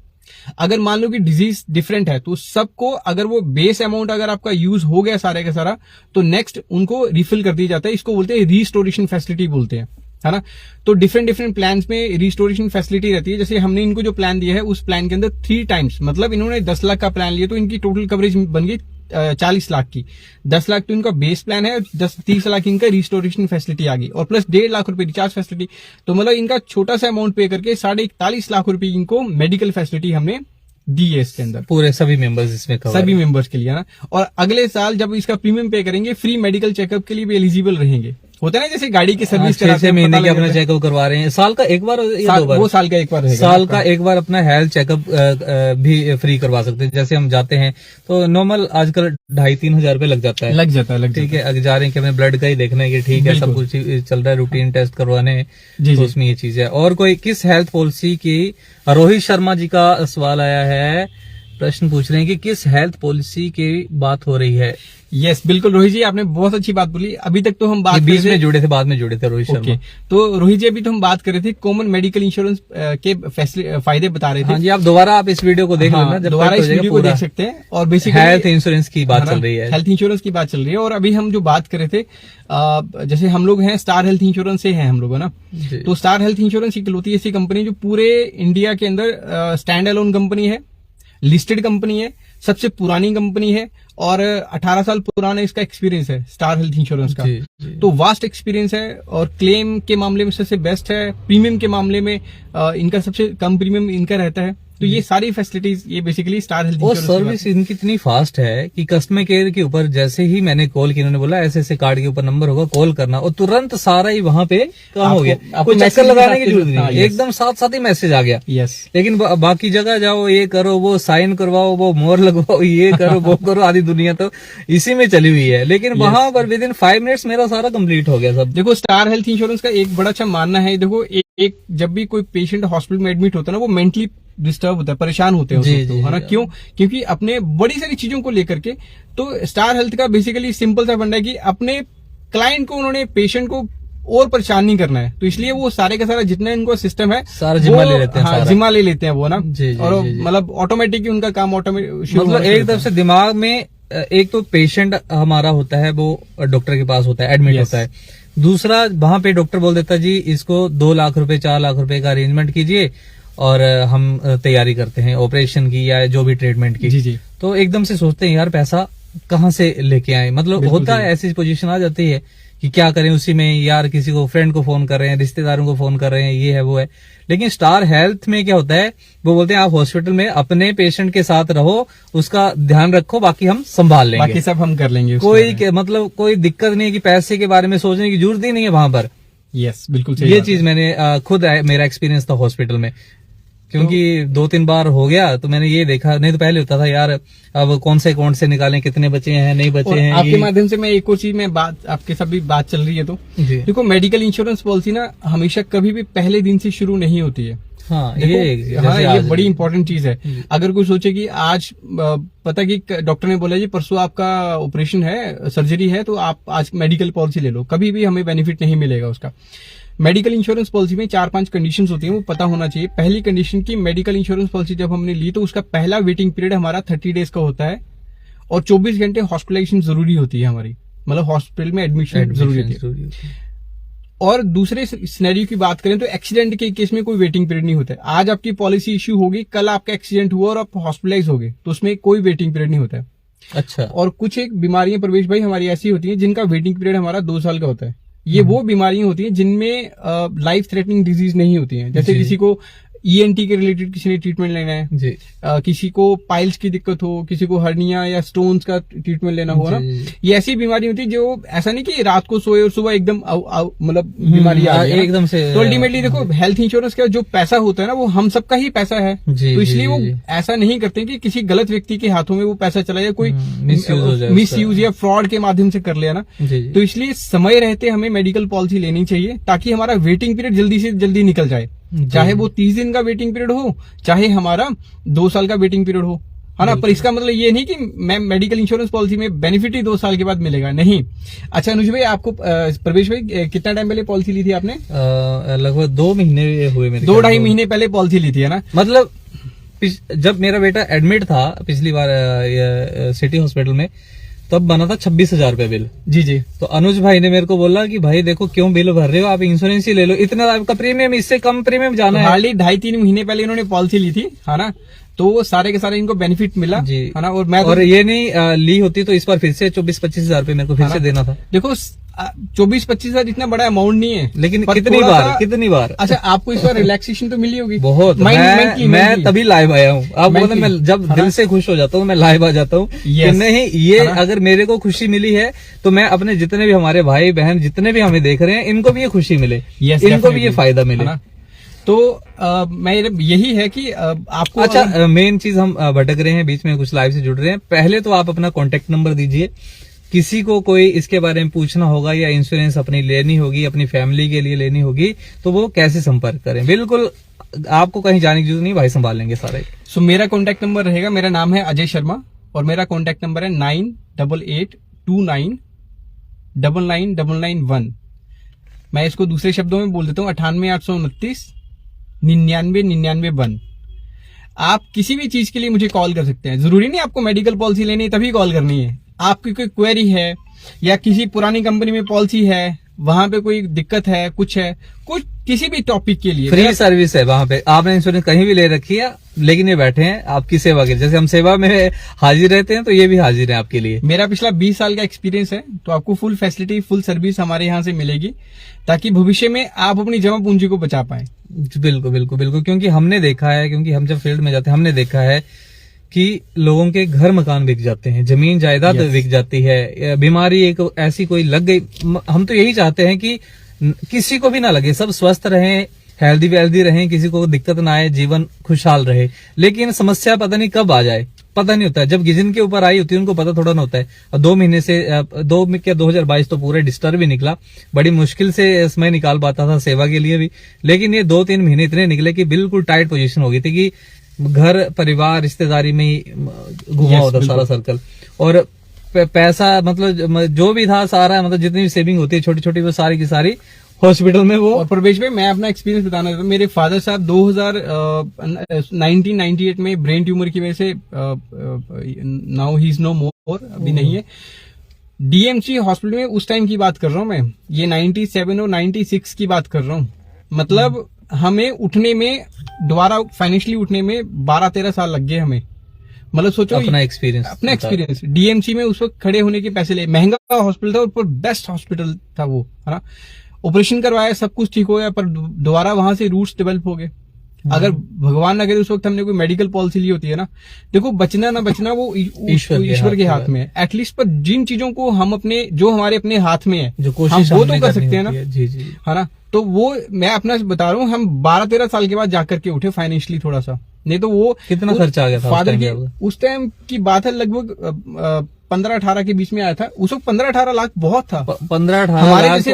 अगर मान लो कि डिजीज डिफरेंट है, तो सबको अगर वो बेस अमाउंट अगर आपका यूज हो गया सारे का सारा, तो नेक्स्ट उनको रिफिल कर दिया जाता है। इसको बोलते हैं रिस्टोरेशन फैसिलिटी बोलते हैं, है ना। तो डिफरेंट प्लान्स में रिस्टोरेशन फैसिलिटी रहती है। जैसे हमने इनको जो प्लान दिया है उस प्लान के अंदर 3 टाइम्स, मतलब इन्होंने 10 लाख का प्लान लिया तो इनकी टोटल कवरेज बन गई 40 लाख की। 10 लाख तो इनका बेस प्लान है, 30 लाख इनका रिस्टोरेशन फैसिलिटी आ गई, और प्लस 1.5 लाख रुपए रिचार्ज फैसिलिटी। तो मतलब इनका छोटा सा अमाउंट पे करके 41.5 लाख रुपए इनको मेडिकल फैसिलिटी हमने दी है इसके अंदर, पूरे सभी मेंबर्स इसमें कवर, सभी मेंबर्स के लिए ना। और अगले साल जब इसका प्रीमियम पे करेंगे, फ्री मेडिकल चेकअप के लिए भी एलिजिबल रहेंगे। होता है ना जैसे गाड़ी की सर्विस 6 महीने के अपना चेकअप करवा रहे हैं, साल का एक बार या 2 बार, वो साल का एक बार रहेगा, साल का एक बार अपना हेल्थ चेकअप भी फ्री करवा सकते हैं। जैसे हम जाते हैं तो नॉर्मल आजकल 2,500-3 हजार रुपए लग जाता है, ठीक है। अगर जा रहे हैं कि हमें ब्लड का ही देखना है कि ठीक है, सब कुछ चल रहा है, रूटीन टेस्ट करवाने हैं, तो उसमें ये चीज है। और कोई किस हेल्थ पॉलिसी की, रोहित शर्मा जी का सवाल आया है प्रश्न पूछ रहे हैं कि किस हेल्थ पॉलिसी की बात हो रही है। यस, बिल्कुल रोहित जी, आपने बहुत अच्छी बात बोली। अभी तक तो हम बात बीच में जुड़े थे, बाद में जुड़े थे रोहित शर्मा। तो रोहित जी, अभी तो हम बात कर रहे थे कॉमन मेडिकल इंश्योरेंस के फायदे बता रहे थे। हाँ जी, आप दोबारा आप इस वीडियो को देख लेना, जब दोबारा इस वीडियो को देख सकते हैं। और बेसिकली हेल्थ इंश्योरेंस की बात चल रही है, हेल्थ इंश्योरेंस की बात चल रही है। और अभी हम जो बात कर रहे थे, जैसे हम लोग हैं स्टार हेल्थ इंश्योरेंस से हैं हम लोग, है ना। तो स्टार हेल्थ इंश्योरेंस इकलौती ऐसी कंपनी जो पूरे इंडिया के अंदर स्टैंड अलोन कंपनी है, लिस्टेड कंपनी है, सबसे पुरानी कंपनी है और 18 साल पुराना इसका एक्सपीरियंस है स्टार हेल्थ इंश्योरेंस का। तो वास्ट एक्सपीरियंस है और क्लेम के मामले में सबसे बेस्ट है। प्रीमियम के मामले में इनका सबसे कम प्रीमियम इनका रहता है। तो ये सारी फैसिलिटीज ये बेसिकली स्टार हेल्थ और सर्विस इनकी इतनी फास्ट है कि कस्टमर केयर के ऊपर जैसे ही मैंने कॉल की, इन्होंने बोला ऐसे ऐसे कार्ड के ऊपर नंबर होगा, कॉल करना, और तुरंत सारा ही वहां पे काम हो गया। कोई चक्कर लगाने की जरूरत नहीं, एकदम साथ साथ ही मैसेज आ गया। यस। लेकिन बाकी जगह जाओ, ये करो, वो साइन करवाओ, वो मोहर लगवाओ, ये करो, वो करो, आधी दुनिया तो इसी में चली हुई है। लेकिन वहां पर विद इन 5 मिनट्स मेरा सारा कंप्लीट हो गया सब। देखो, स्टार हेल्थ इंश्योरेंस का एक बड़ा अच्छा मानना है, देखो एक जब भी कोई पेशेंट हॉस्पिटल में एडमिट होता है ना, वो मेंटली डिस्टर्ब होता है, परेशान होते हैं है ना। क्यों? क्योंकि अपने बड़ी सारी चीजों को लेकर के। तो स्टार हेल्थ का बेसिकली सिंपल सा फंडा है कि अपने क्लाइंट को, उन्होंने पेशेंट को और परेशान नहीं करना है। तो इसलिए वो सारे का सारा जितना इनको सिस्टम है सारा जिम्मा ले लेते हैं। हाँ, जिम्मा ले लेते हैं वो ना। और मतलब ऑटोमेटिक उनका काम मतलब एक तरफ से दिमाग में एक तो पेशेंट हमारा होता है, वो डॉक्टर के पास होता है, एडमिट होता है। दूसरा, वहां पे डॉक्टर बोल देता है जी इसको 2 लाख रुपए 4 लाख रुपए का अरेंजमेंट कीजिए और हम तैयारी करते हैं ऑपरेशन की या जो भी ट्रीटमेंट की। जी। तो एकदम से सोचते हैं यार पैसा कहाँ से लेके आए। मतलब होता है, ऐसी पोजीशन आ जाती है कि क्या करें उसी में, यार किसी को फ्रेंड को फोन कर रहे हैं, रिश्तेदारों को फोन कर रहे हैं, ये है वो है। लेकिन स्टार हेल्थ में क्या होता है, वो बोलते हैं आप हॉस्पिटल में अपने पेशेंट के साथ रहो, उसका ध्यान रखो, बाकी हम संभाल लेंगे, बाकी सब हम कर लेंगे। मतलब कोई दिक्कत नहीं है कि पैसे के बारे में सोचने की जरूरत ही नहीं है वहां पर। यस, बिल्कुल सही। ये चीज मैंने खुद मेरा एक्सपीरियंस था हॉस्पिटल में, क्योंकि 2-3 बार हो गया तो मैंने ये देखा। नहीं तो पहले होता था यार अब कौन से अकाउंट से निकालें, कितने बचे हैं, नहीं बचे हैं। आपके माध्यम से मैं एक और चीज में बात, आपके साथ भी बात चल रही है तो देखो, मेडिकल इंश्योरेंस पॉलिसी ना हमेशा कभी भी पहले दिन से शुरू नहीं होती है। हाँ, ये बड़ी इंपॉर्टेंट चीज है। अगर कोई सोचे कि आज पता कि डॉक्टर ने बोला जी परसों आपका ऑपरेशन है, सर्जरी है, तो आप आज मेडिकल पॉलिसी ले लो, कभी भी हमें बेनिफिट नहीं मिलेगा उसका। मेडिकल इंश्योरेंस पॉलिसी में 4-5 कंडीशंस होती हैं, वो पता होना चाहिए। पहली कंडीशन की, मेडिकल इंश्योरेंस पॉलिसी जब हमने ली तो उसका पहला वेटिंग पीरियड हमारा 30 डेज का होता है और 24 घंटे हॉस्पिटलाइजेशन जरूरी होती है हमारी, मतलब हॉस्पिटल में एडमिशन जरूरी होती है। और दूसरे सिनेरियो की बात करें तो एक्सीडेंट के केस में कोई वेटिंग पीरियड नहीं होता है। आज आपकी पॉलिसी इश्यू होगी, कल आपका एक्सीडेंट हुआ और आप हॉस्पिटलाइज हो गए, तो उसमें कोई वेटिंग पीरियड नहीं होता है। अच्छा। और कुछ एक बीमारियां प्रवेश भाई हमारी ऐसी होती हैं जिनका वेटिंग पीरियड हमारा 2 साल का होता है। ये वो बीमारियां होती हैं जिनमें लाइफ थ्रेटनिंग डिजीज नहीं होती हैं। जैसे किसी को ईएनटी के रिलेटेड किसी ने ट्रीटमेंट लेना है जी। किसी को पाइल्स की दिक्कत हो, किसी को हर्निया या स्टोन्स का ट्रीटमेंट लेना हो ना, ये ऐसी बीमारी होती है जो ऐसा नहीं कि रात को सोए और सुबह एकदम मतलब बीमारी आ गई एकदम से। तो अल्टीमेटली देखो, हेल्थ इंश्योरेंस का जो पैसा होता है ना, वो हम सबका ही पैसा है। तो इसलिए वो ऐसा नहीं करते कि किसी गलत व्यक्ति के हाथों में वो पैसा चला जाए, कोई मिस यूज या फ्रॉड के माध्यम से कर लिया ना। तो इसलिए समय रहते हमें मेडिकल पॉलिसी लेनी चाहिए ताकि हमारा वेटिंग पीरियड जल्दी से जल्दी निकल जाए। चाहे वो 30 दिन का वेटिंग पीरियड हो, चाहे हमारा 2 साल का वेटिंग पीरियड हो, है ना। पर इसका मतलब ये नहीं कि मैं मेडिकल इंश्योरेंस पॉलिसी में बेनिफिट ही 2 साल के बाद मिलेगा, नहीं। अच्छा अनुज भाई, आपको प्रवेश भाई कितना टाइम पहले पॉलिसी ली थी आपने? लगभग 2 महीने हुए मेरे, 2-2.5 महीने पहले पॉलिसी ली थी, है ना। मतलब जब मेरा बेटा एडमिट था पिछली बार सिटी हॉस्पिटल में, तब बना था 26,000 रुपए बिल। जी। तो अनुज भाई ने मेरे को बोला कि भाई देखो क्यों बिल भर रहे हो, आप इंश्योरेंस ही ले लो, इतना आपका प्रीमियम, इससे कम प्रीमियम जाना है। हार्डली 2.5-3 महीने पहले इन्होंने पॉलिसी ली थी, है ना। तो वो सारे के सारे इनको बेनिफिट मिला जी, है ना। और ये नहीं ली होती तो इस बार फिर से 24-25,000 रुपए मेरे को फिर से देना था। देखो 24-25,000 इतना बड़ा अमाउंट नहीं है, लेकिन कितनी बार। अच्छा, आपको इस बार रिलैक्सेशन तो मिली होगी बहुत। मैं तभी लाइव आया हूँ। आप बोलते मैं जब दिल से खुश हो जाता हूँ मैं लाइव आ जाता हूँ। नहीं, ये अगर मेरे को खुशी मिली है तो मैं अपने जितने भी हमारे भाई बहन जितने भी हमें देख रहे हैं, इनको भी ये खुशी मिले, इनको भी ये फायदा मिले। तो मैं यही है कि आपको अच्छा, मेन चीज हम भटक रहे हैं, बीच में कुछ लाइव से जुड़ रहे हैं। पहले तो आप अपना कॉन्टेक्ट नंबर दीजिए किसी को कोई इसके बारे में पूछना होगा या इंश्योरेंस अपनी लेनी होगी, अपनी फैमिली के लिए लेनी होगी, तो वो कैसे संपर्क करें? बिल्कुल आपको कहीं जाने की जरूरत नहीं, भाई संभाल लेंगे सारे। सो मेरा कॉन्टैक्ट नंबर रहेगा, मेरा नाम है अजय शर्मा और मेरा कॉन्टैक्ट नंबर है 9882999991। मैं इसको दूसरे शब्दों में बोल देता हूँ 98,829,99,99,1। आप किसी भी चीज के लिए मुझे कॉल कर सकते हैं। जरूरी नहीं आपको मेडिकल पॉलिसी लेनी है तभी कॉल करनी है। आपकी कोई क्वेरी है या किसी पुरानी कंपनी में पॉलिसी है, वहां पे कोई दिक्कत है, कुछ किसी भी टॉपिक के लिए फ्री सर्विस है वहां पे। आपने इंश्योरेंस कहीं भी ले रखी है, लेकिन ये बैठे हैं आपकी सेवा के लिए। जैसे हम सेवा में हाजिर रहते हैं, तो ये भी हाजिर है आपके लिए। मेरा पिछला 20 साल का एक्सपीरियंस है, तो आपको फुल फैसिलिटी, फुल सर्विस हमारे यहाँ से मिलेगी, ताकि भविष्य में आप अपनी जमा पूंजी को बचा पाए। बिल्कुल बिल्कुल बिल्कुल, क्योंकि हमने देखा है, क्योंकि हम जब फील्ड में जाते हैं हमने देखा है कि लोगों के घर मकान बिक जाते हैं, जमीन जायदाद बिक जाती है, बीमारी एक ऐसी कोई लग गई। हम तो यही चाहते हैं कि किसी को भी ना लगे, सब स्वस्थ रहें, हेल्दी वेल्दी रहें, किसी को दिक्कत ना आए, जीवन खुशहाल रहे। लेकिन समस्या पता नहीं कब आ जाए, पता नहीं होता है। जब जिनके ऊपर आई होती है उनको पता थोड़ा ना होता है। और 2 महीने से 2022 तो पूरे डिस्टर्ब ही निकला, बड़ी मुश्किल से समय निकाल पाता था सेवा के लिए भी। लेकिन ये 2-3 महीने इतने निकले कि बिल्कुल टाइट पोजीशन हो गई थी कि घर परिवार रिश्तेदारी में ही घुमा होता सारा सर्कल। और पैसा मतलब जो भी था सारा, मतलब जितनी भी सेविंग होती है छोटी छोटी, वो सारी की सारी हॉस्पिटल में वो। और प्रवेश भाई, मैं अपना एक्सपीरियंस बताना चाहता हूँ। मेरे फादर साहब 1998 में ब्रेन ट्यूमर की वजह से, नाउ ही इज नो मोर, अभी नहीं है, डीएमसी हॉस्पिटल में उस टाइम की बात कर रहा हूँ मैं। ये 97 और 96 की बात कर रहा हूँ। मतलब हमें उठने में, दोबारा फाइनेंशियली उठने में 12-13 साल लग गए हमें। मतलब सोचो, अपना एक्सपीरियंस डीएमसी में उस वक्त खड़े होने के पैसे ले। महंगा हॉस्पिटल था और बेस्ट हॉस्पिटल था वो, है ना। ऑपरेशन करवाया, सब कुछ ठीक हो गया, पर दोबारा वहां से रूट्स डेवलप हो गए। अगर भगवान ना करे उस वक्त हमने कोई मेडिकल पॉलिसी ली होती है ना, देखो बचना ना बचना वो ईश्वर के हाथ में है एटलीस्ट। पर जिन चीजों को हम अपने, जो हमारे अपने हाथ में है, जो कोशिश हम वो तो कर सकते हैं ना। जी जी, है ना। तो वो मैं अपना बता रहा हूँ, हम 12-13 साल के बाद जाकर के उठे फाइनेंशियली थोड़ा सा। नहीं तो वो कितना खर्चा आ गया था फादर की उस टाइम की बात है, लगभग 15-18 के बीच में आया था। उस वक्त 15-18 लाख बहुत था। 15-18 हमारे जैसे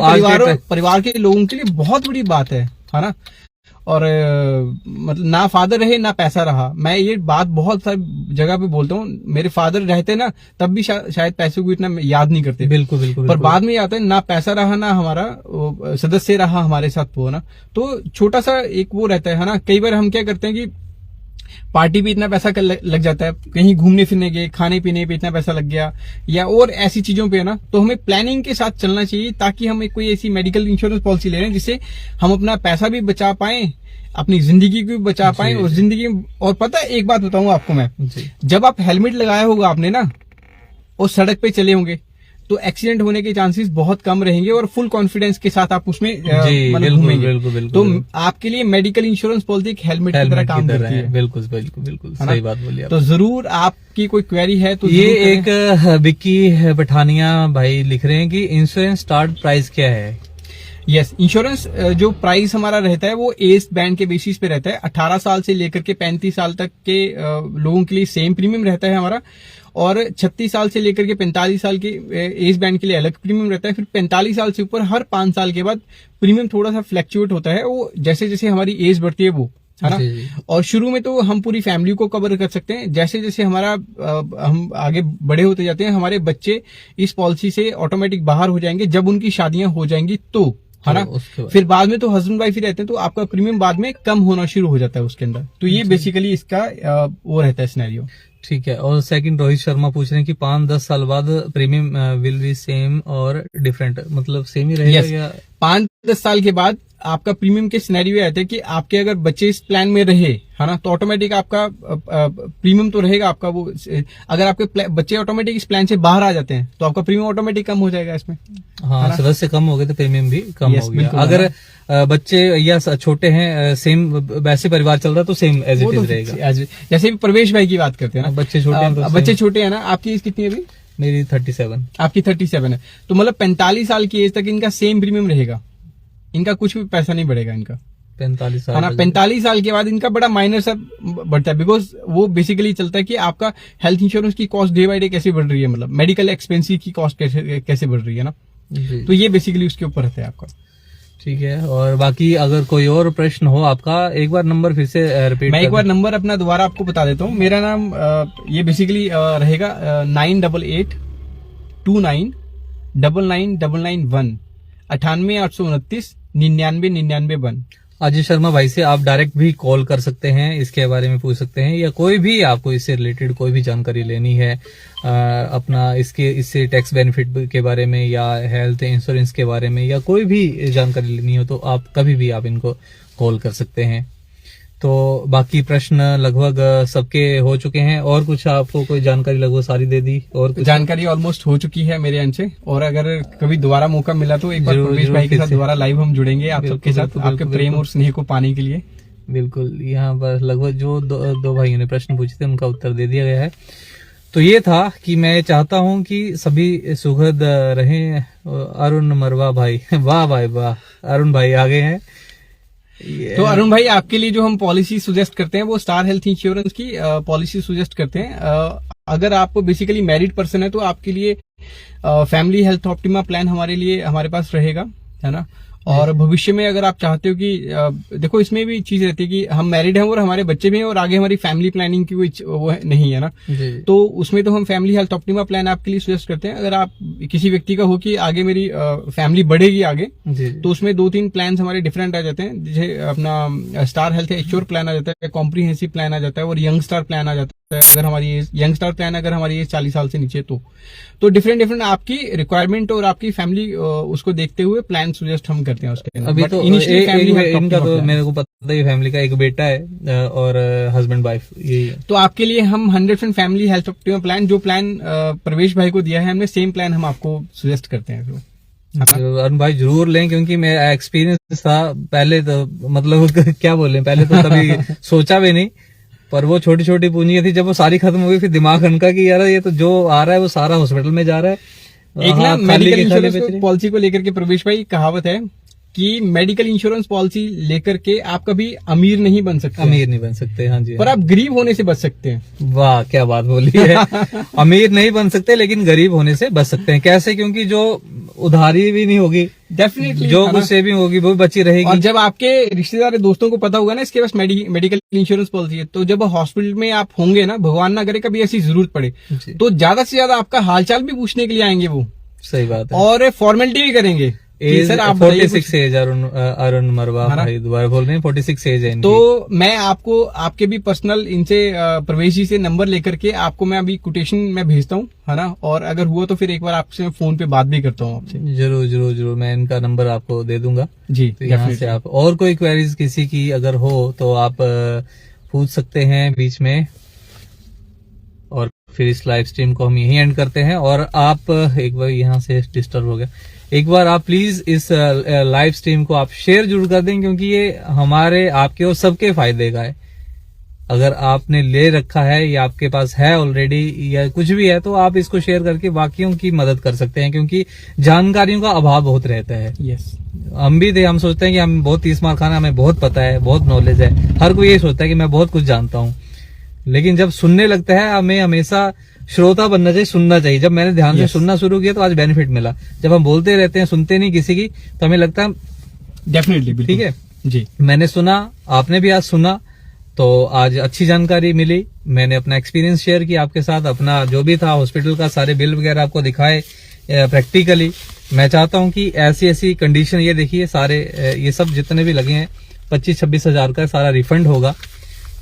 परिवार के लोगों के लिए बहुत बड़ी बात है ना। और मतलब ना फादर रहे ना पैसा रहा। मैं ये बात बहुत सारी जगह पे बोलता हूँ, मेरे फादर रहते ना तब भी शायद पैसे को इतना याद नहीं करते। बिल्कुल बिल्कुल, पर बाद में आता है, ना पैसा रहा ना हमारा सदस्य रहा हमारे साथ वो ना, तो छोटा सा एक वो रहता है ना। कई बार हम क्या करते हैं कि पार्टी पे इतना पैसा लग जाता है, कहीं घूमने फिरने गए, खाने पीने पे इतना पैसा लग गया, या और ऐसी चीजों पे है ना। तो हमें प्लानिंग के साथ चलना चाहिए, ताकि हम कोई ऐसी मेडिकल इंश्योरेंस पॉलिसी ले रहे हैं जिससे हम अपना पैसा भी बचा पाए, अपनी जिंदगी को भी बचा पाए। और जिंदगी, और पता है एक बात बताऊं आपको मैं, जब आप हेलमेट लगाया होगा आपने ना और सड़क पे चले होंगे, तो एक्सीडेंट होने के चांसेस बहुत कम रहेंगे और फुल कॉन्फिडेंस के साथ आप उसमें घूमेंगे। तो आपके लिए मेडिकल इंश्योरेंस पॉलिसी एक हेलमेट की तरह काम करती है। बिल्कुल बिल्कुल बिल्कुल, सही बात बोली। तो जरूर आपकी कोई क्वेरी है तो ये एक विक्की पठानिया भाई लिख रहे हैं कि इंश्योरेंस स्टार्ट प्राइस क्या है? यस, इंश्योरेंस जो प्राइस हमारा रहता है वो एज बैंड के बेसिस पे रहता है। 18 साल से लेकर के 35 साल तक के लोगों के लिए सेम प्रीमियम रहता है हमारा, और 36 साल से लेकर के 45 साल के एज बैंड के लिए अलग प्रीमियम रहता है। फिर 45 साल से ऊपर हर 5 साल के बाद प्रीमियम थोड़ा सा फ्लैक्चुएट होता है, वो जैसे जैसे हमारी एज बढ़ती है वो, है ना। और शुरू में तो हम पूरी फैमिली को कवर कर सकते हैं। जैसे जैसे हमारा हम आगे बड़े होते जाते हैं, हमारे बच्चे इस पॉलिसी से ऑटोमेटिक बाहर हो जाएंगे जब उनकी शादियां हो जाएंगी, तो है ना। फिर बाद में तो हस्बैंड वाइफ ही रहते हैं, तो आपका प्रीमियम बाद में कम होना शुरू हो जाता है उसके अंदर। तो ये बेसिकली इसका वो रहता है सिनेरियो। ठीक है। और सेकंड रोहित शर्मा पूछ रहे हैं कि 5-10 साल बाद प्रीमियम विल बी सेम और डिफरेंट, मतलब सेम ही रहेगा या 5-10 साल के बाद आपका प्रीमियम के सिनेरियो रहते हैं कि आपके अगर बच्चे इस प्लान में रहे, है ना, तो ऑटोमेटिक आपका प्रीमियम तो रहेगा आपका वो। अगर आपके बच्चे ऑटोमेटिक इस प्लान से बाहर आ जाते हैं तो आपका प्रीमियम ऑटोमेटिक कम हो जाएगा इसमें। हाँ, सदस्य कम हो गए तो प्रीमियम भी कम हो गया। अगर बच्चे या छोटे हैं, सेम वैसे परिवार चल रहा है तो सेम एज इट इज रहेगा। जैसे प्रवेश भाई की बात करते हैं ना, बच्चे छोटे हैं, बच्चे छोटे हैं ना। आपकी एज कितनी है अभी? मेरी 37। आपकी 37 है, तो मतलब 45 साल की एज तक इनका सेम प्रीमियम रहेगा, इनका कुछ भी पैसा नहीं बढ़ेगा इनका। 45 है ना। साल 45 साल के बाद इनका बड़ा माइनर सा बढ़ता है, बिकॉज वो बेसिकली चलता है कि आपका हेल्थ इंश्योरेंस की कॉस्ट डे बाय डे कैसे बढ़ रही है, मतलब मेडिकल एक्सपेंसिव की कॉस्ट कैसे बढ़ रही है ना। जी। तो ये बेसिकली उसके ऊपर रहता है आपका। ठीक है, और बाकी अगर कोई और प्रश्न हो आपका, एक बार नंबर फिर से रिपीट। मैं एक बार नंबर अपना दोबारा आपको बता देता हूँ। मेरा नाम ये बेसिकली रहेगा 9882999991 98 829 99 99 1। अजय शर्मा भाई से आप डायरेक्ट भी कॉल कर सकते हैं, इसके बारे में पूछ सकते हैं, या कोई भी आपको इससे रिलेटेड कोई भी जानकारी लेनी है अपना इससे टैक्स बेनिफिट के बारे में या हेल्थ इंश्योरेंस के बारे में या कोई भी जानकारी लेनी हो तो आप कभी भी आप इनको कॉल कर सकते हैं। तो बाकी प्रश्न लगभग सबके हो चुके हैं, और कुछ आपको कोई जानकारी लगभग सारी दे दी, और कुछ जानकारी ऑलमोस्ट हो चुकी है मेरे अंत से। और अगर कभी दोबारा मौका मिला तो एक बार जरूर, प्रवेश जरूर भाई के फिर साथ से। दोबारा लाइव हम जुड़ेंगे आप बिल्कुल, सबके साथ, बिल्कुल, आपके बिल्कुल, प्रेम बिल्कुल। और स्नेह को पाने के लिए। बिल्कुल, यहाँ पर लगभग जो दो भाइयों ने प्रश्न पूछे थे उनका उत्तर दे दिया गया है। तो ये था कि मैं चाहता हूं कि सभी सुखद रहें। अरुण मरवा भाई, वाह भाई वाह, अरुण भाई आ गए हैं। तो अरुण भाई आपके लिए जो हम पॉलिसी सुजेस्ट करते हैं वो स्टार हेल्थ इंश्योरेंस की पॉलिसी सुजेस्ट करते हैं। अगर आप बेसिकली मैरिड पर्सन है तो आपके लिए फैमिली हेल्थ ऑप्टिमा प्लान हमारे पास रहेगा, है ना। और भविष्य में अगर आप चाहते हो कि देखो इसमें भी चीज रहती है कि हम मैरिड हैं और हमारे बच्चे भी हैं और आगे हमारी फैमिली प्लानिंग की कोई नहीं है ना, तो उसमें तो हम फैमिली हेल्थ ऑप्टिमा प्लान आपके लिए सजेस्ट करते हैं। अगर आप किसी व्यक्ति का हो कि आगे मेरी फैमिली बढ़ेगी आगे, तो उसमें 2-3 प्लान हमारे डिफरेंट आ जाते हैं। जैसे अपना स्टार हेल्थ एश्योर प्लान आ जाता है, कॉम्प्रिहेंसिव प्लान आ जाता है और यंग स्टार प्लान आ जाता है। अगर हमारी यंग स्टार प्लान अगर हमारी एज 40 साल से नीचे तो डिफरेंट आपकी रिक्वायरमेंट और आपकी फैमिली उसको देखते हुए प्लान सजेस्ट हम करते हैं उसके। अभी तो इनका तो मेरे को पता है फैमिली का एक बेटा है और हस्बैंड वाइफ, यही है। तो आपके लिए हम 100% फैमिली हेल्थ ऑप्टिमा प्लान, जो प्लान प्रवेश भाई को दिया है हमने, सेम प्लान हम आपको सजेस्ट करते हैं। अरुण भाई जरूर लें, क्योंकि मेरा एक्सपीरियंस था पहले तो मतलब क्या बोले, पहले तो कभी सोचा भी नहीं, पर वो छोटी छोटी पूंजियां थी, जब वो सारी खत्म हो गई फिर दिमाग खनका कि यार ये तो जो आ रहा है वो सारा हॉस्पिटल में जा रहा है। एक ना मेडिकल इंश्योरेंस पॉलिसी को लेकर के प्रवेश भाई कहावत है कि मेडिकल इंश्योरेंस पॉलिसी लेकर के आप कभी अमीर नहीं बन सकते। अमीर नहीं बन सकते, हाँ जी, पर आप गरीब होने से बच सकते हैं। वाह क्या बात बोली है। अमीर नहीं बन सकते लेकिन गरीब होने से बच सकते हैं। कैसे? क्योंकि जो उधारी भी नहीं होगी, डेफिनेटली जो कुछ सेविंग होगी वो बची रहेगी। और जब आपके रिश्तेदार दोस्तों को पता होगा ना इसके पास मेडिकल इंश्योरेंस पॉलिसी है, तो जब हॉस्पिटल में आप होंगे ना, भगवान ना करे कभी ऐसी जरूरत पड़े, तो ज्यादा से ज्यादा आपका हालचाल भी पूछने के लिए आएंगे वो। सही बात है। और फॉर्मेलिटी भी करेंगे। सर आप 46 एज अरुण मरवा भाई दोबारा बोल रहे हैं, 46 एज है। तो मैं आपको आपके भी पर्सनल इनसे प्रवेश जी से नंबर लेकर के आपको मैं अभी कोटेशन में भेजता हूँ, है ना। और अगर हुआ तो फिर एक बार आपसे फोन पे बात भी करता हूँ आपसे। जरूर जरूर जरूर, मैं इनका नंबर आपको दे दूंगा जी। तो यहाँ से आप और कोई क्वेरीज किसी की अगर हो तो आप पूछ सकते हैं बीच में, और फिर इस लाइव स्ट्रीम को हम यहीं एंड करते हैं। और आप एक बार यहाँ से डिस्टर्ब हो गया, एक बार आप प्लीज इस लाइव स्ट्रीम को आप शेयर जरूर कर दें, क्योंकि ये हमारे आपके और सबके फायदे का है। अगर आपने ले रखा है या आपके पास है ऑलरेडी या कुछ भी है, तो आप इसको शेयर करके बाकियों की मदद कर सकते हैं, क्योंकि जानकारियों का अभाव बहुत रहता है। यस, हम भी थे, हम सोचते हैं कि हम बहुत 30 मार खाना, हमें बहुत पता है, बहुत नॉलेज है। हर कोई ये सोचता है कि मैं बहुत कुछ जानता हूँ, लेकिन जब सुनने लगता है हमें हमेशा श्रोता बनना चाहिए, सुनना चाहिए। जब मैंने ध्यान से सुनना शुरू किया तो आज बेनिफिट मिला। जब हम बोलते रहते हैं, सुनते नहीं किसी की, तो हमें लगता है डेफिनेटली ठीक है जी, मैंने सुना, आपने भी आज सुना, तो आज अच्छी जानकारी मिली। मैंने अपना एक्सपीरियंस शेयर किया आपके साथ, अपना जो भी था हॉस्पिटल का सारे बिल वगैरह आपको दिखाए प्रैक्टिकली। मैं चाहता हूं कि ऐसी ऐसी कंडीशन, ये देखिए सारे ये सब जितने भी लगे हैं 25-26 हजार का सारा रिफंड होगा।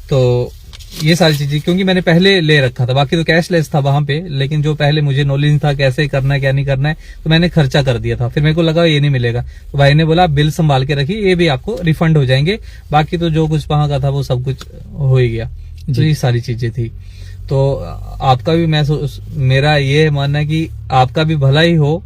तो ये सारी चीजें क्योंकि मैंने पहले ले रखा था, बाकी तो कैशलेस था वहां पे, लेकिन जो पहले मुझे नॉलेज था कैसे करना है क्या नहीं करना है, तो मैंने खर्चा कर दिया था। फिर मेरे को लगा ये नहीं मिलेगा, तो भाई ने बोला बिल संभाल के रखिए, ये भी आपको रिफंड हो जाएंगे। बाकी तो जो कुछ वहां का था वो सब कुछ हो ही गया। तो ये सारी चीजें थी। तो आपका भी मेरा ये मानना है कि आपका भी भला ही हो,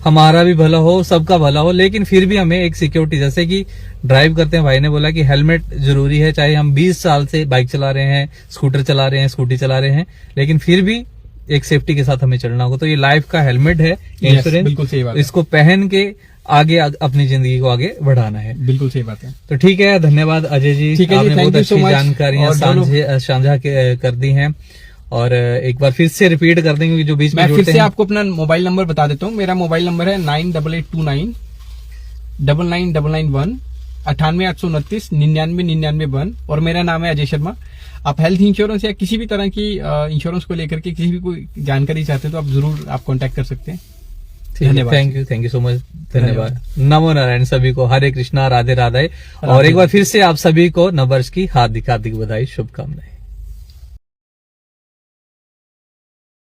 हमारा भी भला हो, सबका भला हो, लेकिन फिर भी हमें एक सिक्योरिटी, जैसे कि ड्राइव करते हैं, भाई ने बोला कि हेलमेट जरूरी है, चाहे हम 20 साल से बाइक चला रहे हैं, स्कूटर चला रहे हैं, स्कूटी चला रहे हैं, लेकिन फिर भी एक सेफ्टी के साथ हमें चलना होगा। तो ये लाइफ का हेलमेट है, इंश्योरेंस, बिल्कुल सही बात है। इसको पहन के आगे अपनी जिंदगी को आगे बढ़ाना है। बिल्कुल सही बात है। तो ठीक है, धन्यवाद अजय जी, ठीक है जी, आपने thank बहुत you so अच्छी much। जानकारियां और जो लोग- साझा कर दी हैं। और एक बार फिर से रिपीट कर देंगे कि जो बीच में मैं फिर जुड़ते से हैं। आपको अपना मोबाइल नंबर बता देता हूँ। मेरा मोबाइल नंबर है 9889 99991 98 829 99 99 और मेरा नाम है अजय शर्मा। आप हेल्थ इंश्योरेंस या किसी भी तरह की इंश्योरेंस को लेकर के किसी भी कोई जानकारी चाहते हैं तो आप जरूर आप कांटेक्ट कर सकते हैं। धन्यवाद। थैंक यू सो मच, धन्यवाद। नमो नारायण सभी को, हरे कृष्णा, राधे राधे। और एक बार फिर से आप सभी को नववर्ष की हार्दिक हार्दिक बधाई, शुभकामनाएं।